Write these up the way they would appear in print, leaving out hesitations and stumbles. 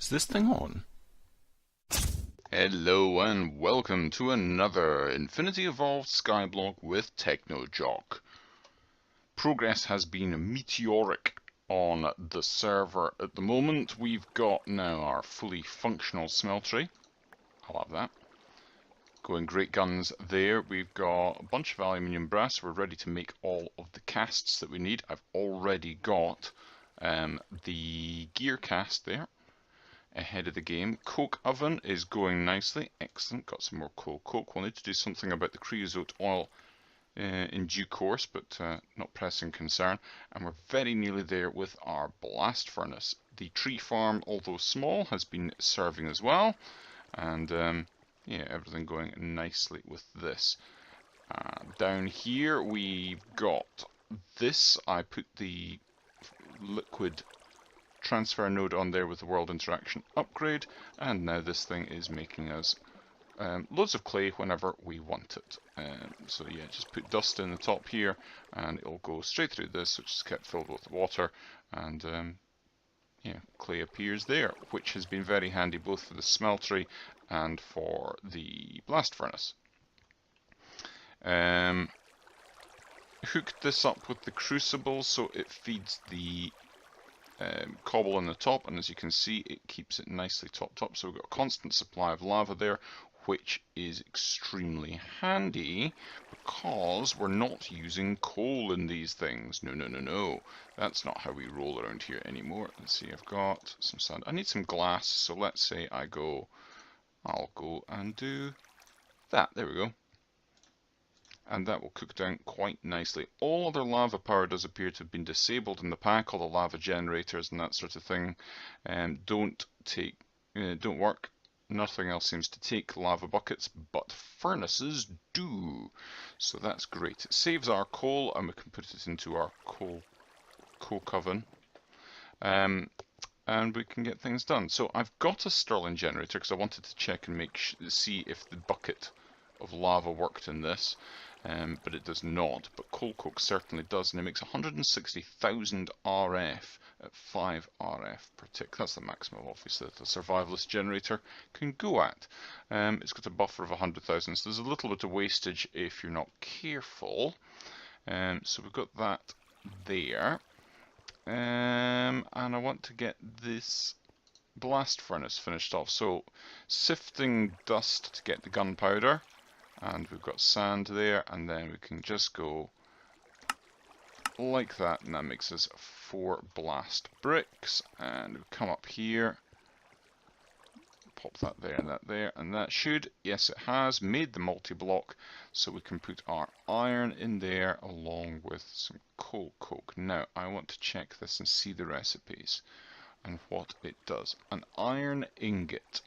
Is this thing on? Hello and welcome to another Infinity Evolved Skyblock with TechnoJock. Progress has been meteoric on the server at the moment. We've got now our fully functional smeltery. I'll have that. Going great guns there. We've got a bunch of aluminium brass. We're ready to make all of the casts that we need. I've already got the gear cast there ahead of the game. Coke oven is going nicely. Excellent. Got some more coal coke. We'll need to do something about the creosote oil in due course, but not pressing concern. And we're very nearly there with our blast furnace. The tree farm, although small, has been serving as well. And yeah, everything going nicely with this. Down here we've got this. I put the liquid transfer node on there with the world interaction upgrade, and now this thing is making us loads of clay whenever we want it. So yeah, just put dust in the top here and it'll go straight through this, which is kept filled with water, and yeah, clay appears there, which has been very handy both for the smeltery and for the blast furnace. Hooked this up with the crucible so it feeds the cobble on the top, and as you can see it keeps it nicely topped up, so we've got a constant supply of lava there, which is extremely handy because we're not using coal in these things. No, that's not how we roll around here anymore. Let's see, I've got some sand. I need some glass, so let's say I'll go and do that. There we go. And that will cook down quite nicely. All other lava power does appear to have been disabled in the pack. All the lava generators and that sort of thing don't work. Nothing else seems to take lava buckets, but furnaces do. So that's great. It saves our coal, and we can put it into our coke oven. And we can get things done. So I've got a Stirling generator because I wanted to check and see if the bucket of lava worked in this. But it does not, but coal coke certainly does, and it makes 160,000 RF at 5 RF per tick. That's the maximum, obviously, that a survivalist generator can go at. It's got a buffer of 100,000, so there's a little bit of wastage if you're not careful. So we've got that there. And I want to get this blast furnace finished off. So sifting dust to get the gunpowder. And we've got sand there, and then we can just go like that, and that makes us 4 blast bricks. And we come up here, pop that there, and that should, yes it has, made the multi-block, so we can put our iron in there along with some coal coke. Now, I want to check this and see the recipes and what it does. An iron ingot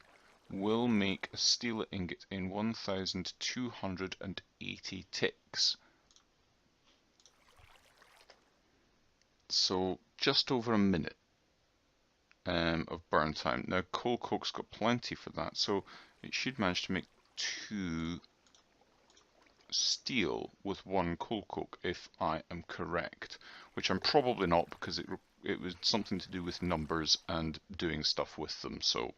will make a steel ingot in 1,280 ticks. So just over a minute of burn time. Now coal coke's got plenty for that, so it should manage to make 2 steel with 1 coal coke if I am correct, which I'm probably not, because it was something to do with numbers and doing stuff with them. So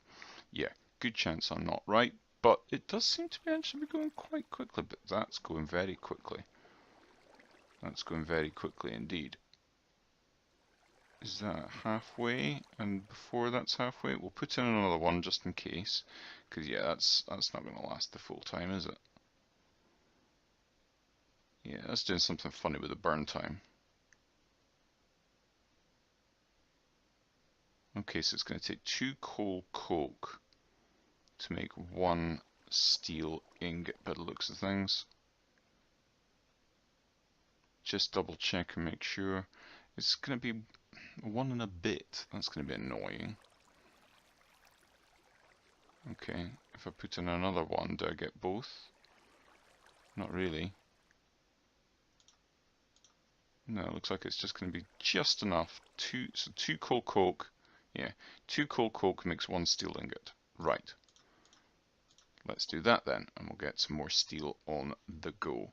yeah, good chance I'm not right, but it does seem to be actually going quite quickly. But that's going very quickly. That's going very quickly indeed. Is that halfway? And before that's halfway, we'll put in another one just in case, because yeah, that's not going to last the full time, is it? Yeah, that's doing something funny with the burn time. Okay, so it's going to take 2 coal coke to make 1 steel ingot by the looks of things. Just double check and make sure. It's going to be 1 and a bit. That's going to be annoying. Okay, if I put in another one, do I get both? Not really. No, it looks like it's just going to be just enough. So 2 coal coke. Yeah, 2 coal coke makes 1 steel ingot. Right. Let's do that then, and we'll get some more steel on the go.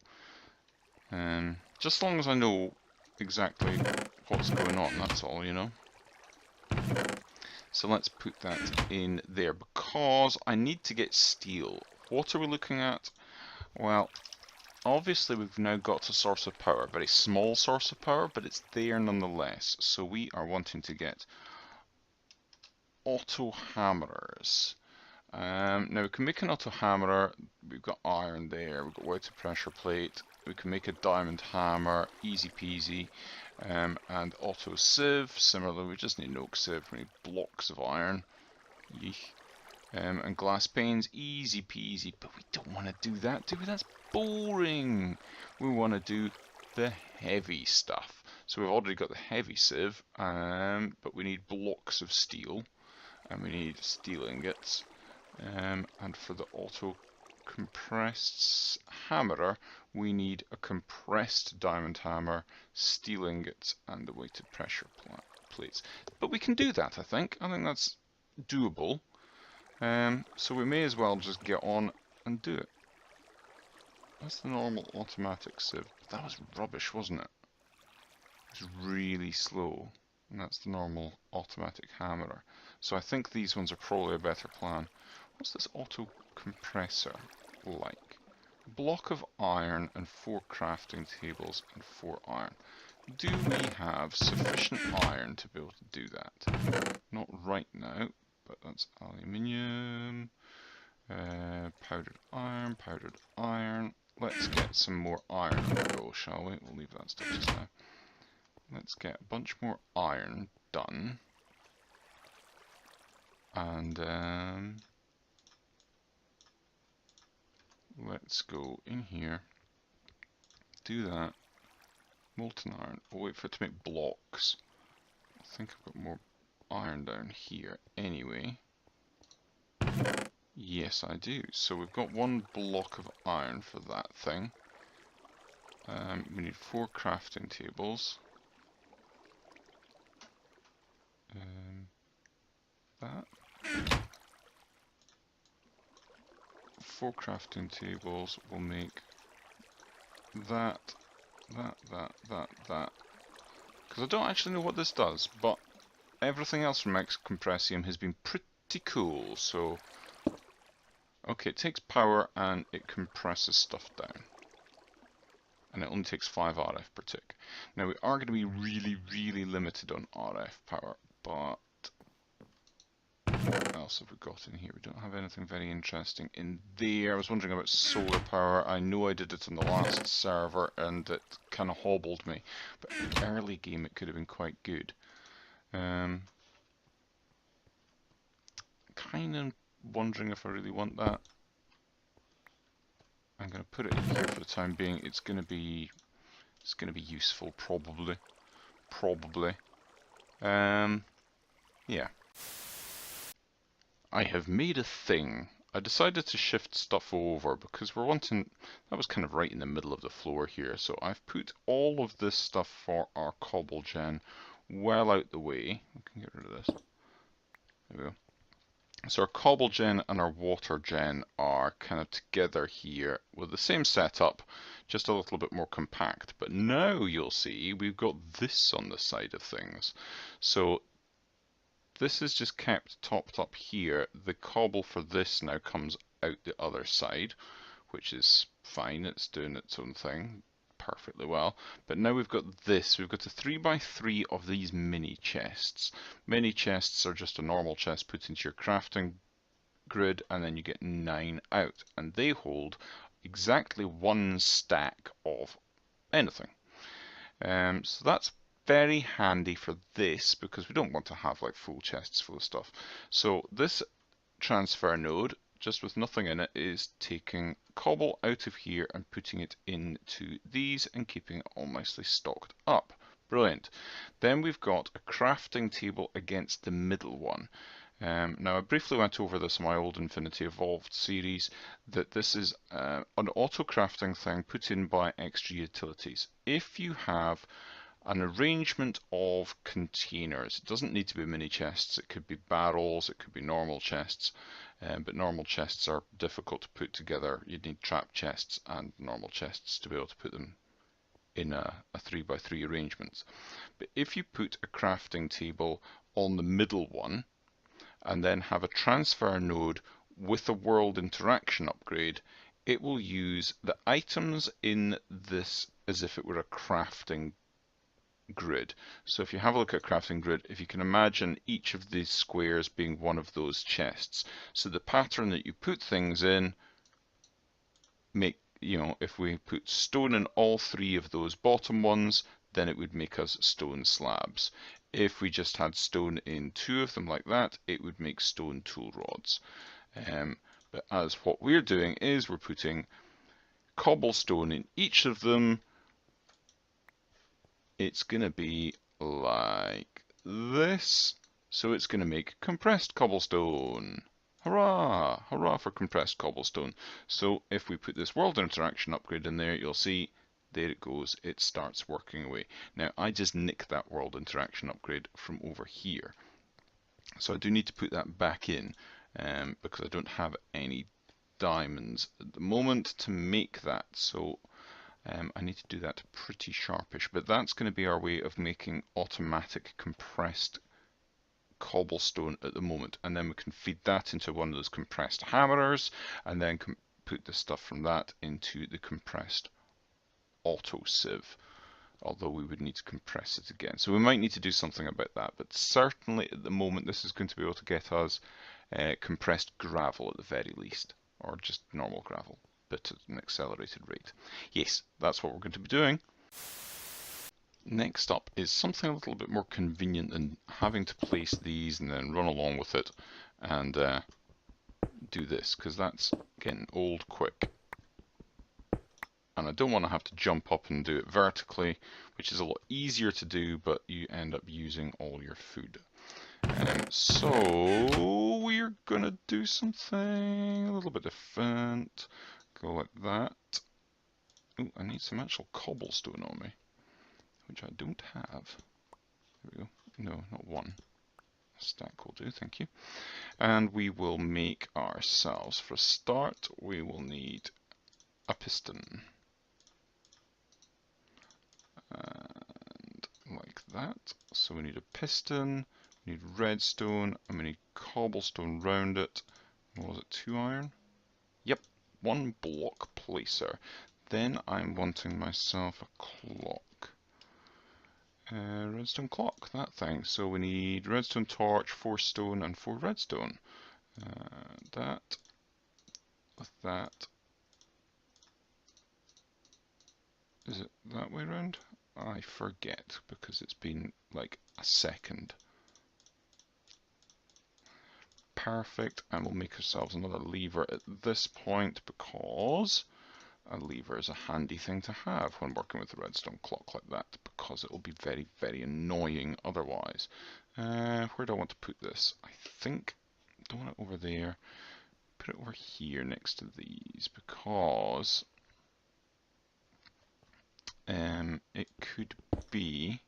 Just as long as I know exactly what's going on, that's all, you know. So let's put that in there because I need to get steel. What are we looking at? Well, obviously we've now got a source of power, a very small source of power, but it's there nonetheless. So we are wanting to get auto hammerers. Now we can make an auto hammerer. We've got iron there, we've got water pressure plate, we can make a diamond hammer, easy peasy. And auto sieve, similarly we just need an oak sieve, we need blocks of iron. Yeesh. And glass panes, easy peasy, but we don't want to do that, do we? That's boring. We want to do the heavy stuff. So we've already got the heavy sieve, but we need blocks of steel, and we need steel ingots. And for the auto compressed hammerer, we need a compressed diamond hammer, steel ingots, and the weighted pressure plates. But we can do that, I think. I think that's doable. So we may as well just get on and do it. That's the normal automatic sieve. That was rubbish, wasn't it? It was really slow. And that's the normal automatic hammerer. So I think these ones are probably a better plan. What's this auto compressor like? A block of iron and 4 crafting tables and 4 iron. Do we have sufficient iron to be able to do that? Not right now, but that's aluminium, powdered iron. Let's get some more iron on the go, shall we? We'll leave that stuff just now. Let's get a bunch more iron done. And let's go in here, do that. Molten iron. We'll wait for it to make blocks. I think I've got more iron down here anyway. Yes, I do. So we've got 1 block of iron for that thing. We need 4 crafting tables. That. 4 crafting tables will make that. Because I don't actually know what this does, but everything else from X Compressium has been pretty cool, so... Okay, it takes power and it compresses stuff down. And it only takes 5 RF per tick. Now we are going to be really limited on RF power, but... What else have we got in here? We don't have anything very interesting in there. I was wondering about solar power. I know I did it on the last server and it kind of hobbled me. But early game it could have been quite good. Kind of wondering if I really want that. I'm going to put it in here for the time being. It's going to be useful probably. Yeah. I have made a thing. I decided to shift stuff over because we're wanting, that was kind of right in the middle of the floor here, so I've put all of this stuff for our cobble gen well out the way. We can get rid of this. There we go. So our cobble gen and our water gen are kind of together here with the same setup, just a little bit more compact. But now you'll see we've got this on the side of things. So this is just kept topped up here. The cobble for this now comes out the other side, which is fine. It's doing its own thing perfectly well. But now we've got this. We've got a 3x3 of these mini chests. Mini chests are just a normal chest put into your crafting grid, and then you get 9 out. And they hold exactly 1 stack of anything. So that's very handy for this because we don't want to have like full chests full of stuff. So this transfer node, just with nothing in it, is taking cobble out of here and putting it into these and keeping it all nicely stocked up. Brilliant. Then we've got a crafting table against the middle one. Now I briefly went over this in my old Infinity Evolved series, that this is an auto crafting thing put in by XG Utilities. If you have an arrangement of containers, it doesn't need to be mini chests, it could be barrels, it could be normal chests, but normal chests are difficult to put together. You'd need trap chests and normal chests to be able to put them in a 3x3 arrangement. But if you put a crafting table on the middle one, and then have a transfer node with a world interaction upgrade, it will use the items in this as if it were a crafting grid. So if you have a look at crafting grid, if you can imagine each of these squares being one of those chests. So the pattern that you put things in, if we put stone in all three of those bottom ones, then it would make us stone slabs. If we just had stone in two of them like that, it would make stone tool rods. But as what we're doing is we're putting cobblestone in each of them. It's going to be like this. So it's going to make compressed cobblestone. Hurrah! Hurrah for compressed cobblestone. So if we put this world interaction upgrade in there, you'll see, there it goes, it starts working away. Now I just nicked that world interaction upgrade from over here. So I do need to put that back in because I don't have any diamonds at the moment to make that. So I need to do that pretty sharpish, but that's going to be our way of making automatic compressed cobblestone at the moment, and then we can feed that into one of those compressed hammerers, and then put the stuff from that into the compressed auto sieve, although we would need to compress it again. So we might need to do something about that, but certainly at the moment this is going to be able to get us compressed gravel at the very least, or just normal gravel, but at an accelerated rate. Yes, that's what we're going to be doing. Next up is something a little bit more convenient than having to place these and then run along with it and do this, because that's getting old quick. And I don't want to have to jump up and do it vertically, which is a lot easier to do, but you end up using all your food. So we're going to do something a little bit different. Go like that. Oh, I need some actual cobblestone on me, which I don't have. There we go. No, not one. A stack will do, thank you. And we will make ourselves, for a start, we will need a piston. And like that. So we need a piston, we need redstone, and we need cobblestone round it. What was it, 2 iron? Yep, 1 block placer. Then I'm wanting myself a clock. Redstone clock, that thing. So we need redstone torch, 4 stone, and 4 redstone. That, with that. Is it that way round? I forget, because it's been like a second. Perfect, and we'll make ourselves another lever at this point, because a lever is a handy thing to have when working with a redstone clock like that, because it will be very, very annoying otherwise. Where do I want to put this? I think, don't want it over there. Put it over here next to these, because it could be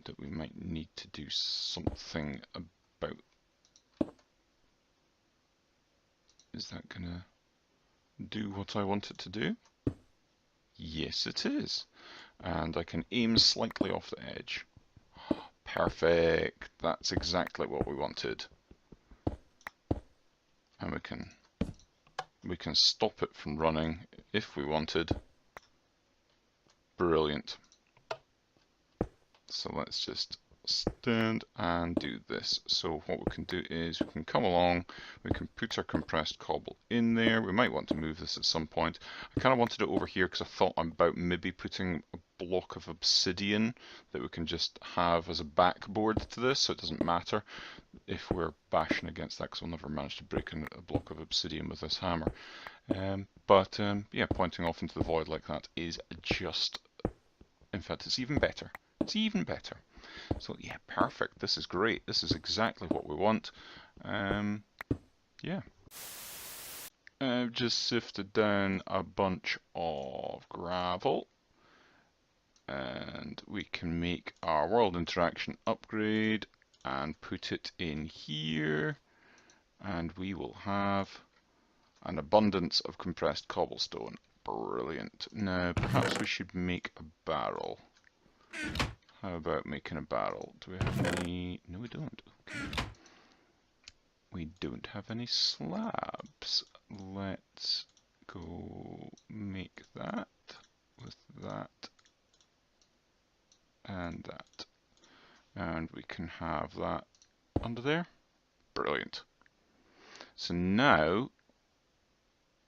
that we might need to do something about. Is that gonna do what I want it to do? Yes, it is. And I can aim slightly off the edge. Perfect. That's exactly what we wanted. And we can stop it from running if we wanted. Brilliant. So let's just stand and do this. So what we can do is we can come along, we can put our compressed cobble in there. We might want to move this at some point. I kind of wanted it over here because I thought about maybe putting a block of obsidian that we can just have as a backboard to this, so it doesn't matter if we're bashing against that, because we'll never manage to break a block of obsidian with this hammer. Yeah, pointing off into the void like that is just, in fact, it's even better. It's even better. So yeah, perfect. This is great. This is exactly what we want. Yeah. I've just sifted down a bunch of gravel, and we can make our world interaction upgrade and put it in here, and we will have an abundance of compressed cobblestone. Brilliant. Now perhaps we should make a barrel. How about making a barrel? Do we have any? No, we don't. Okay. We don't have any slabs. Let's go make that with that and that. And we can have that under there. Brilliant. So now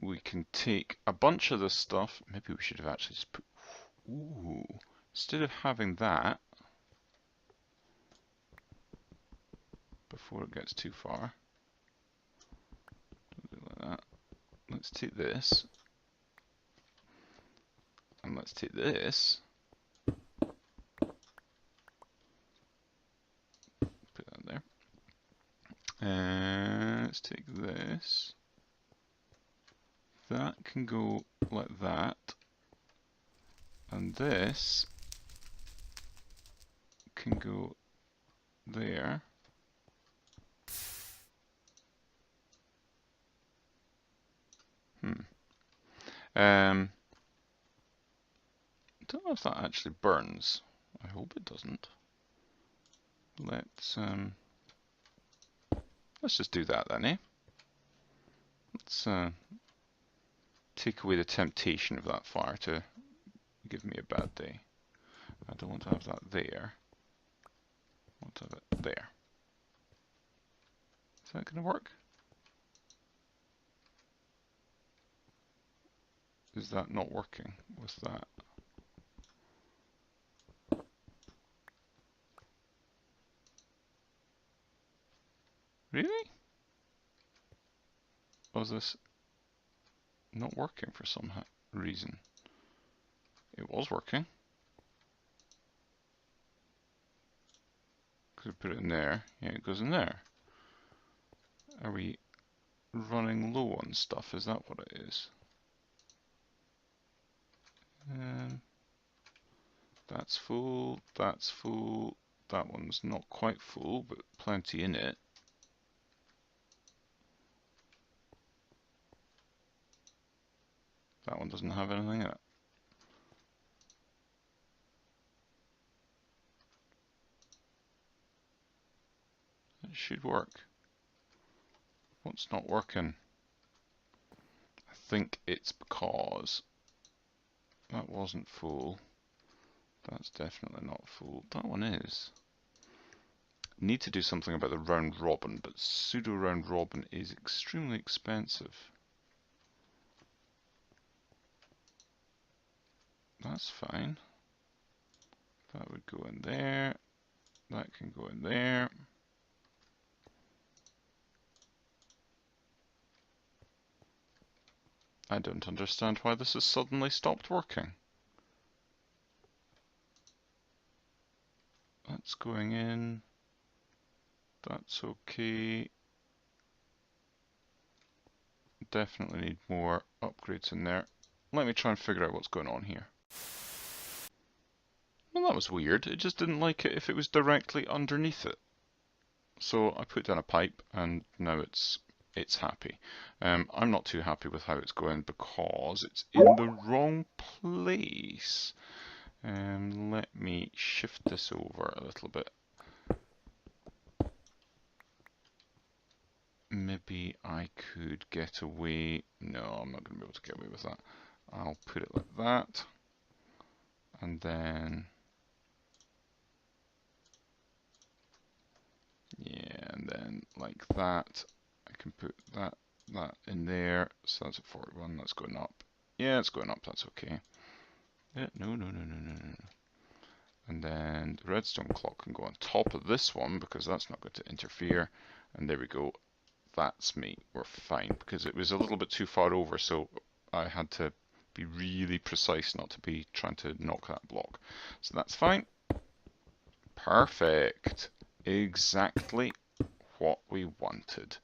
we can take a bunch of this stuff. Maybe we should have actually just put... Ooh. Instead of having that, before it gets too far, do it like that. Let's take this. And let's take this. Put that there. And let's take this. That can go like that. And this can go there. I don't know if that actually burns. I hope it doesn't. Let's just do that then, eh? Let's take away the temptation of that fire to give me a bad day. I don't want to have that there. I want to have it there. Is that going to work? Is that not working with that? Really? Or is this not working for some reason? It was working. Could put it in there. Yeah, it goes in there. Are we running low on stuff? Is that what it is? That's full, that's full, that one's not quite full, but plenty in it. That one doesn't have anything in it. It should work. What's not working? I think it's because that wasn't full. That's definitely not full. That one is. Need to do something about the round robin, but pseudo round robin is extremely expensive. That's fine. That would go in there. That can go in there. I don't understand why this has suddenly stopped working. That's going in. That's okay. Definitely need more upgrades in there. Let me try and figure out what's going on here. Well, that was weird. It just didn't like it if it was directly underneath it. So I put down a pipe and now it's happy. I'm not too happy with how it's going because it's in the wrong place. Let me shift this over a little bit. Maybe I could get away. No, I'm not going to be able to get away with that. I'll put it like that. And then, yeah, and then like that. I can put that in there. So that's a 41. That's going up. Yeah, it's going up. That's okay. Yeah, no. And then the redstone clock can go on top of this one because that's not going to interfere. And there we go. That's me. We're fine because it was a little bit too far over, so I had to be really precise not to be trying to knock that block. So that's fine. Perfect. Exactly what we wanted.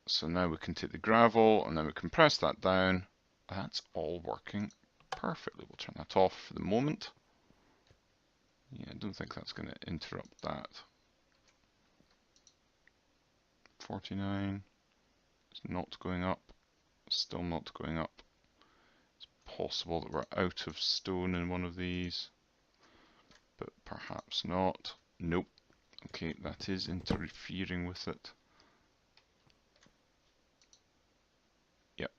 So now we can take the gravel and then we can press that down. That's all working perfectly. We'll turn that off for the moment. Yeah, I don't think that's going to interrupt that. 49. It's not going up. Still not going up. It's possible that we're out of stone in one of these, but perhaps not. Nope. Okay, that is interfering with it. Yep.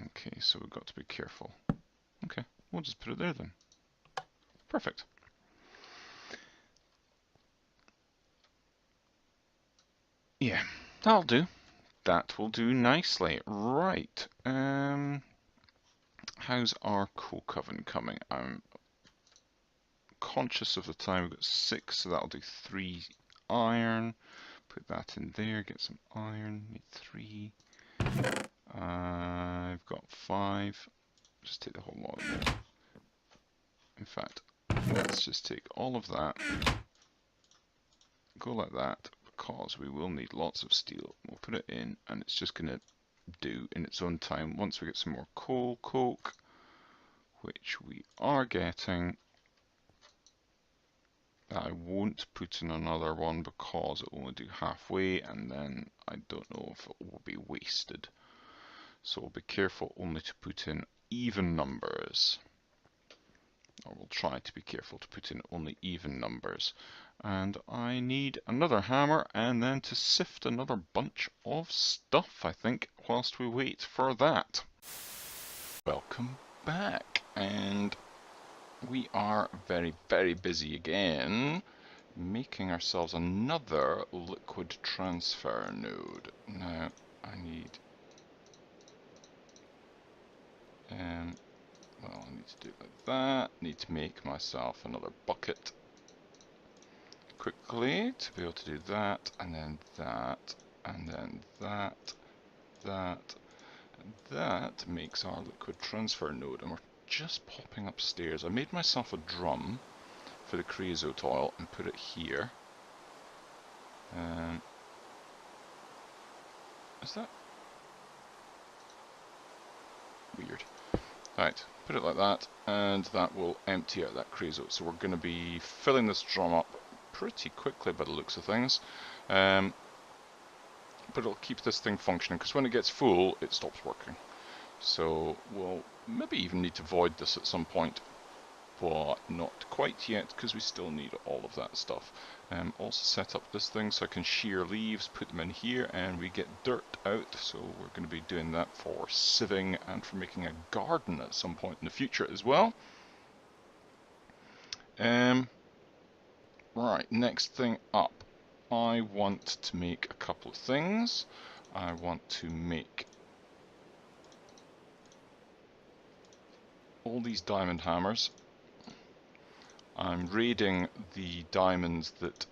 Okay, so we've got to be careful. Okay, we'll just put it there then. Perfect. Yeah, that'll do. That will do nicely. Right. How's our coke oven coming? I'm conscious of the time. We've got 6, so that'll do 3 iron. Put that in there. Get some iron. Need 3. I've got 5. Just take the whole lot of it. In fact, let's just take all of that. Go like that, because we will need lots of steel. We'll put it in, and it's just going to do in its own time. Once we get some more coal coke, which we are getting, I won't put in another one because it will only do halfway, and then I don't know if it will be wasted. So we'll be careful only to put in even numbers. Or we'll try to be careful to put in only even numbers. And I need another hammer and then to sift another bunch of stuff, I think, whilst we wait for that. Welcome back, and we are very, very busy again, making ourselves another liquid transfer node. Now, I need, well, I need to do it like that. Need to make myself another bucket quickly to be able to do that, and then that, and then that, that, and that makes our liquid transfer node, and we're just popping upstairs. I made myself a drum for the creosote oil and put it here. Is that weird? Right, put it like that, and that will empty out that creosote. So we're going to be filling this drum up pretty quickly by the looks of things. But it'll keep this thing functioning, because when it gets full, it stops working. So we'll maybe even need to void this at some point, but not quite yet, because we still need all of that stuff. Also set up this thing so I can shear leaves, put them in here, and we get dirt out, so we're going to be doing that for sieving and for making a garden at some point in the future as well. Right, next thing up. I want to make a couple of things. I want to make all these diamond hammers. I'm raiding the diamonds that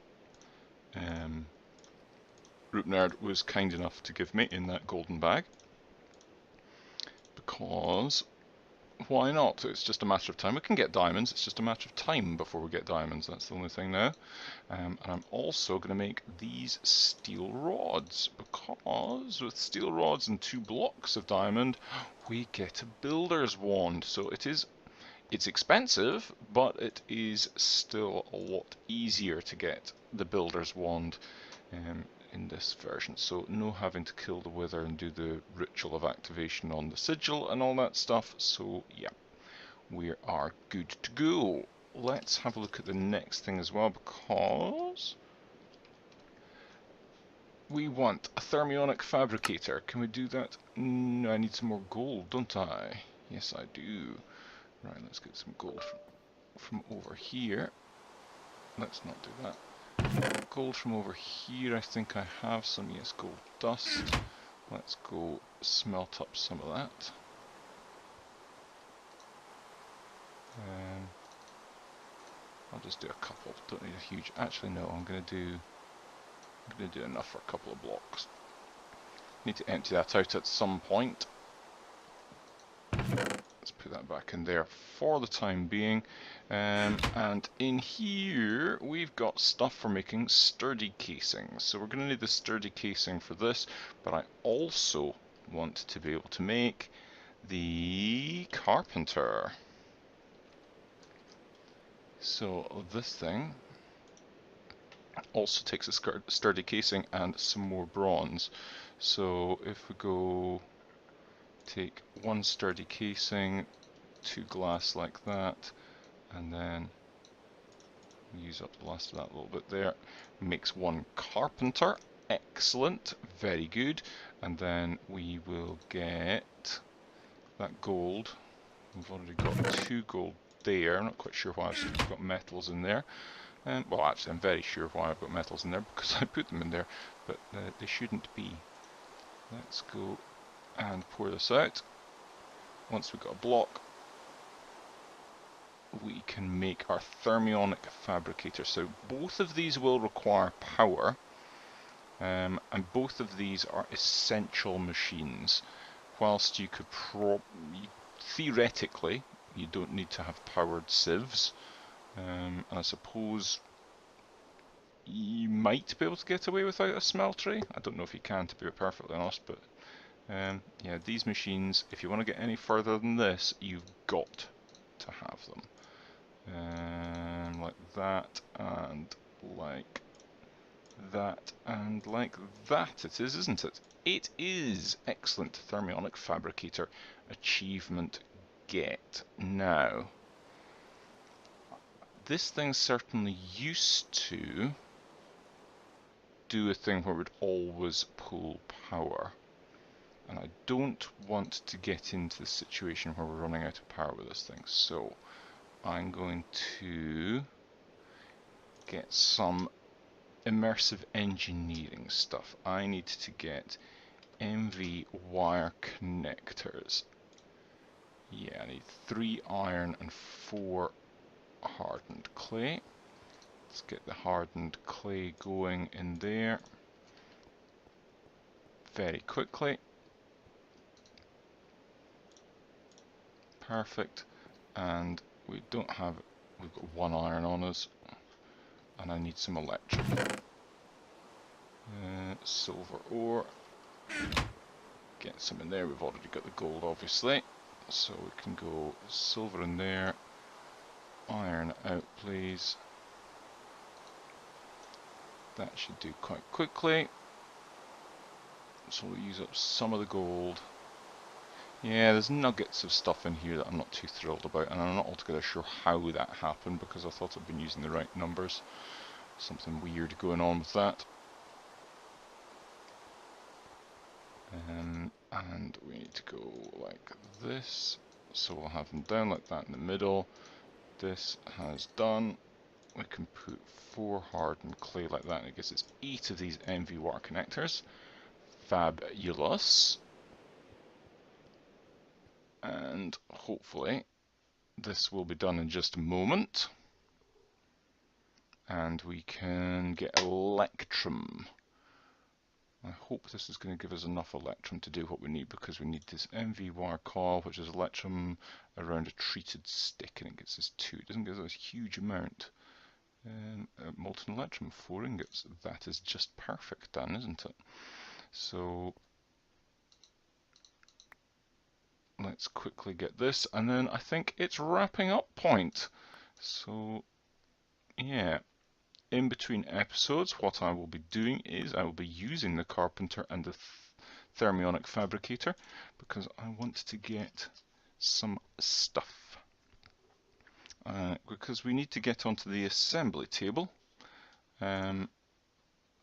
Root Nerd was kind enough to give me in that golden bag. Because, why not? It's just a matter of time. We can get diamonds, it's just a matter of time before we get diamonds. That's the only thing now. And I'm also going to make these steel rods, because with steel rods and 2 blocks of diamond, we get a builder's wand. So it's expensive, but it is still a lot easier to get the builder's wand in this version. So no having to kill the wither and do the ritual of activation on the sigil and all that stuff. So yeah, we are good to go. Let's have a look at the next thing as well, because we want a thermionic fabricator. Can we do that? No, I need some more gold, don't I? Yes, I do. Right, let's get some gold from over here. Let's not do that. Gold from over here, I think I have some. Yes, gold dust. Let's go smelt up some of that. I'll just do a couple. Don't need a huge. Actually, no. I'm gonna do enough for a couple of blocks. Need to empty that out at some point. Let's put that back in there for the time being. And in here we've got stuff for making sturdy casings. So we're going to need the sturdy casing for this, but I also want to be able to make the carpenter. So this thing also takes a sturdy casing and some more bronze. So if we go take 1 sturdy casing, 2 glass like that, and then Use up the last of that little bit there. Makes one carpenter. Excellent. Very good. And then we will get that gold. We've already got 2 gold there. I'm not quite sure why I've got metals in there. Well, actually, I'm very sure why I've got metals in there, because I put them in there, but they shouldn't be. Let's go and pour this out. Once we've got a block, we can make our thermionic fabricator. So both of these will require power, and both of these are essential machines. Whilst you could theoretically, you don't need to have powered sieves, and I suppose you might be able to get away without a smeltery. I don't know if you can, to be perfectly honest, but yeah, these machines, if you want to get any further than this, you've got to have them. Like that, and like that, and like that it is, isn't it? It is! Excellent. Thermionic Fabricator achievement get. Now, this thing certainly used to do a thing where it would always pull power. And I don't want to get into the situation where we're running out of power with this thing. So I'm going to get some immersive engineering stuff. I need to get MV wire connectors. Yeah, I need 3 iron and 4 hardened clay. Let's get the hardened clay going in there very quickly. Perfect. And we don't have, we've got 1 iron on us, and I need some electric. Silver ore. Get some in there. We've already got the gold, obviously, so we can go silver in there. Iron out, please. That should do quite quickly. So we'll use up some of the gold. Yeah, there's nuggets of stuff in here that I'm not too thrilled about, and I'm not altogether sure how that happened, because I thought I'd been using the right numbers. Something weird going on with that. And we need to go like this, so we'll have them down like that in the middle. This has done. We can put 4 hardened clay like that, and it gives us 8 of these MV wire connectors. Fabulous. And hopefully this will be done in just a moment, and we can get electrum. I hope this is going to give us enough electrum to do what we need, because we need this MV wire coil, which is electrum around a treated stick, and it gives us 2. It doesn't give us a huge amount. Molten electrum, 4 ingots. That is just perfect, Dan, isn't it? So let's quickly get this, and then I think it's wrapping up point. So yeah, in between episodes, what I will be doing is I will be using the carpenter and the thermionic fabricator, because I want to get some stuff. Because we need to get onto the assembly table, and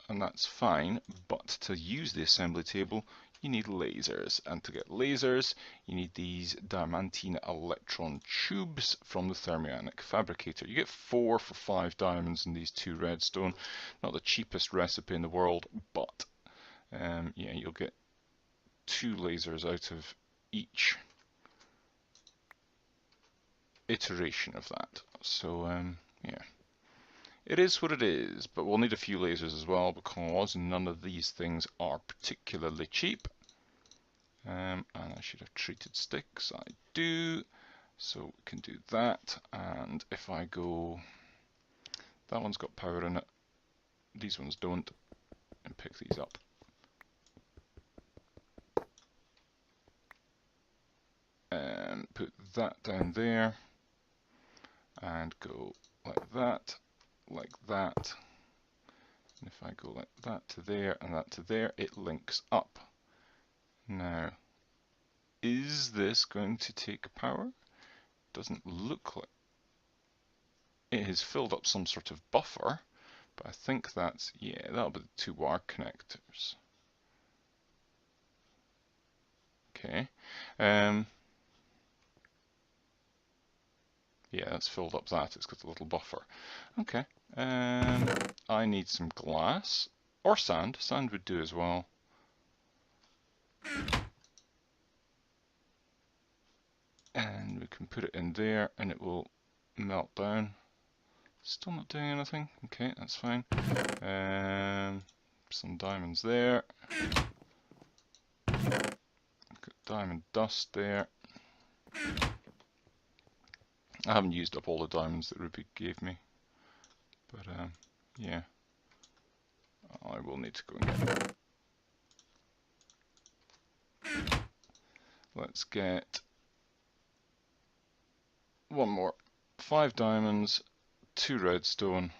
that's fine, but to use the assembly table you need lasers, and to get lasers you need these diamantine electron tubes from the thermionic fabricator. You get 4 for 5 diamonds and these 2 redstone. Not the cheapest recipe in the world, but yeah, you'll get 2 lasers out of each iteration of that. So yeah, it is what it is, but we'll need a few lasers as well, because none of these things are particularly cheap. And I should have treated sticks. I do, so we can do that. And if I go, that one's got power in it, these ones don't, and pick these up. And put that down there, and go like that, like that. And if I go like that to there and that to there, it links up. Now, is this going to take power? Doesn't look like it has filled up some sort of buffer, but I think that's, yeah, that'll be the 2 wire connectors. Okay. Yeah, that's filled up that. It's got a little buffer. Okay. I need some glass or sand. Sand would do as well. And we can put it in there and it will melt down. Still not doing anything. Okay, that's fine. Some diamonds there. Got diamond dust there. I haven't used up all the diamonds that Ruby gave me, but yeah, I will need to go and get them. Let's get one more. 5 diamonds, 2 redstone,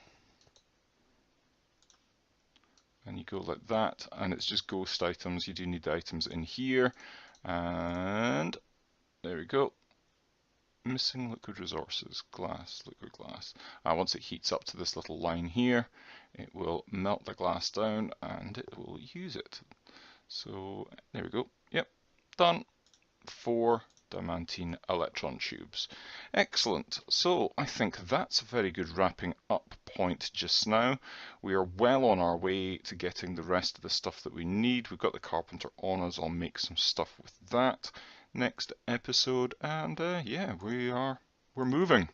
and you go like that, and it's just ghost items. You do need the items in here, and there we go. Missing liquid resources, glass, liquid glass. Once it heats up to this little line here, it will melt the glass down and it will use it. So there we go. Yep, done. 4 diamantine electron tubes. Excellent. So I think that's a very good wrapping up point just now. We are well on our way to getting the rest of the stuff that we need. We've got the carpenter on us. I'll make some stuff with that next episode, and yeah, we're moving.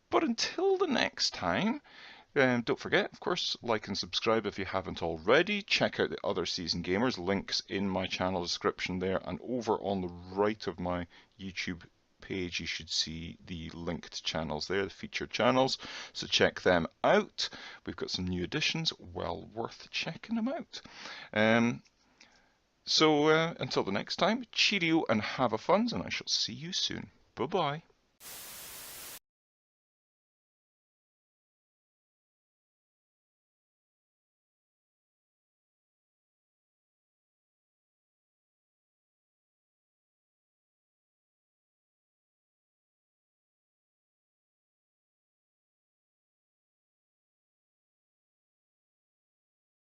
But until the next time, don't forget, of course, like and subscribe if you haven't already. Check out the other Seasoned Gamers, links in my channel description there, and over on the right of my YouTube page you should see the linked channels there, the featured channels, so check them out. We've got some new additions, well worth checking them out. So until the next time, cheerio and have a funs, and I shall see you soon. Bye bye.